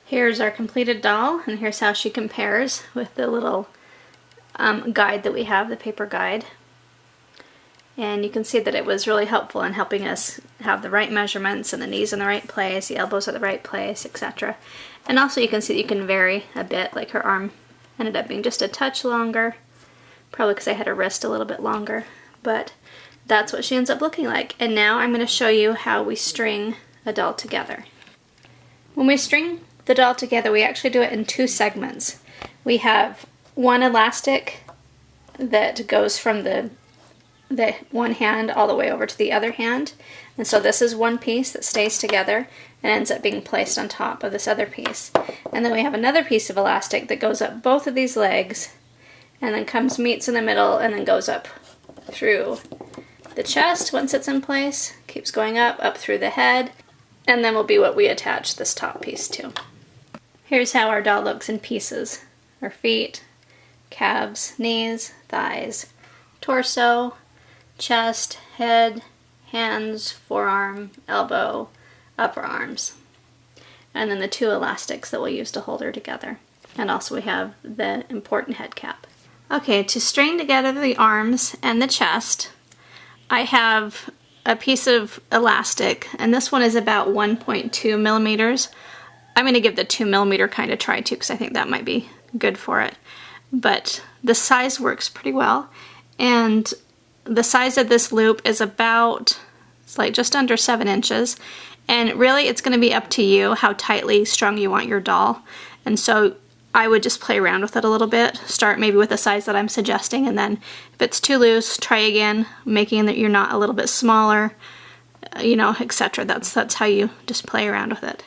Here's our completed doll, and here's how she compares with the little guide that we have, the paper guide. And you can see that it was really helpful in helping us have the right measurements and the knees in the right place, the elbows at the right place, etc. And also you can see that you can vary a bit, like her arm ended up being just a touch longer, probably because I had her wrist a little bit longer, but that's what she ends up looking like. And now I'm going to show you how we string a doll together. When we string the doll together, we actually do it in two segments. We have one elastic that goes from the one hand all the way over to the other hand, and so this is one piece that stays together and ends up being placed on top of this other piece. And then we have another piece of elastic that goes up both of these legs and then meets in the middle and then goes up through the chest once it's in place, keeps going up through the head, and then will be what we attach this top piece to. Here's how our doll looks in pieces. Her feet, calves, knees, thighs, torso, chest, head, hands, forearm, elbow, upper arms. And then the two elastics that we'll use to hold her together. And also we have the important head cap. Okay, to string together the arms and the chest, I have a piece of elastic, and this one is about 1.2 millimeters. I'm going to give the 2 millimeter kind of try too, because I think that might be good for it. But the size works pretty well, and the size of this loop is about, it's like just under 7 inches, and really it's going to be up to you how tightly strung you want your doll. And so I would just play around with it a little bit. Start maybe with the size that I'm suggesting, and then if it's too loose, try again, making that you're not a little bit smaller, you know, etc. That's how you just play around with it.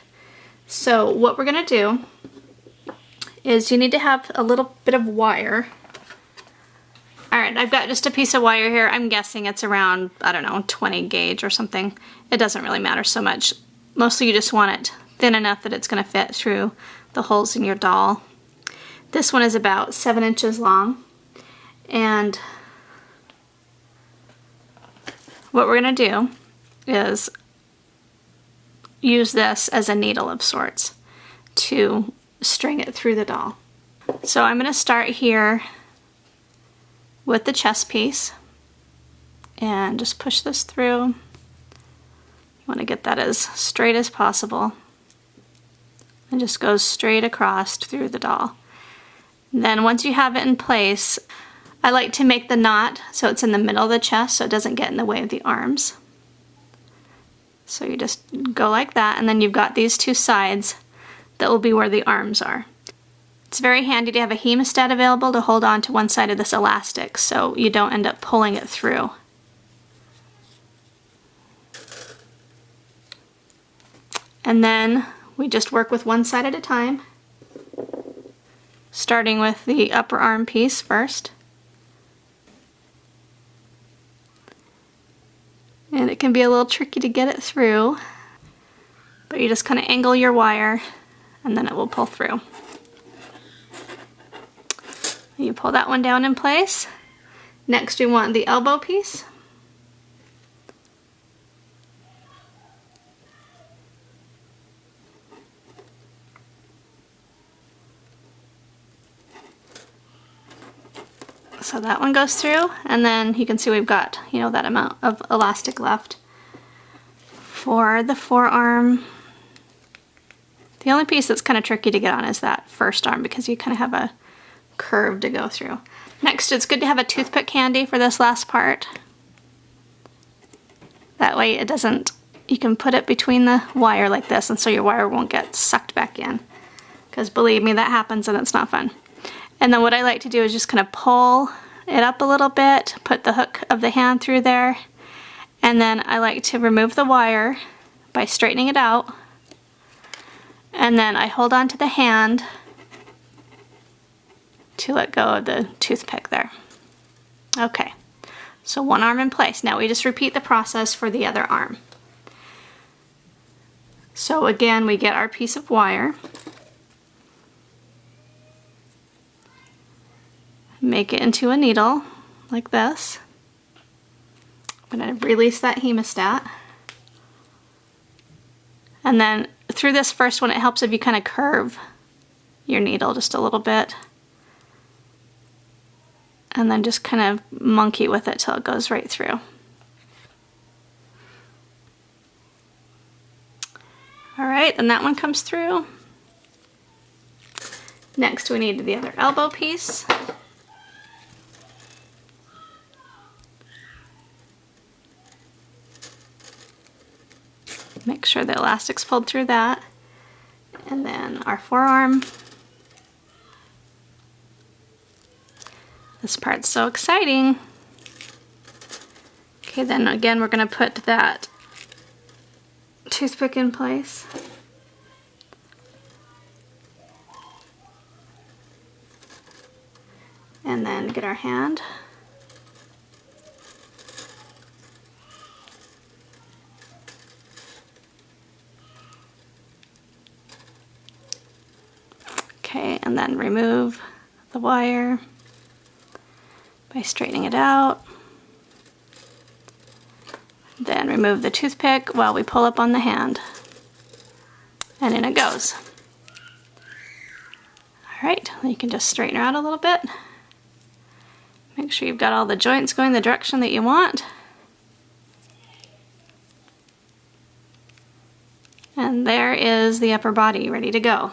So what we're going to do is you need to have a little bit of wire. Alright, I've got just a piece of wire here. I'm guessing it's around, I don't know, 20 gauge or something. It doesn't really matter so much. Mostly you just want it thin enough that it's going to fit through the holes in your doll. This one is about 7 inches long, and what we're going to do is use this as a needle of sorts to string it through the doll. So I'm going to start here with the chest piece and just push this through. You want to get that as straight as possible, and just goes straight across through the doll. And then once you have it in place, I like to make the knot so it's in the middle of the chest so it doesn't get in the way of the arms. So you just go like that, and then you've got these two sides that will be where the arms are. It's very handy to have a hemostat available to hold on to one side of this elastic so you don't end up pulling it through. And then we just work with one side at a time, starting with the upper arm piece first. And it can be a little tricky to get it through, but you just kind of angle your wire and then it will pull through. You pull that one down in place. Next we want the elbow piece. So that one goes through, and then you can see we've got, you know, that amount of elastic left. For the forearm, the only piece that's kind of tricky to get on is that first arm because you kind of have a curve to go through. Next, it's good to have a toothpick handy for this last part. That way it doesn't, you can put it between the wire like this, and so your wire won't get sucked back in. Because believe me, that happens and it's not fun. And then what I like to do is just kind of pull it up a little bit, put the hook of the hand through there, and then I like to remove the wire by straightening it out, and then I hold on to the hand to let go of the toothpick there. Okay, so one arm in place. Now we just repeat the process for the other arm. So again, we get our piece of wire, make it into a needle like this. I'm going to release that hemostat, and then through this first one, it helps if you kind of curve your needle just a little bit. And then just kind of monkey with it till it goes right through. Alright, then that one comes through. Next we need the other elbow piece. Make sure the elastic's pulled through that. And then our forearm. This part's so exciting. Okay, then again we're going to put that toothpick in place. And then get our hand. Okay, and then remove the wire by straightening it out. Then remove the toothpick while we pull up on the hand. And in it goes. Alright, then you can just straighten her out a little bit. Make sure you've got all the joints going the direction that you want. And there is the upper body ready to go.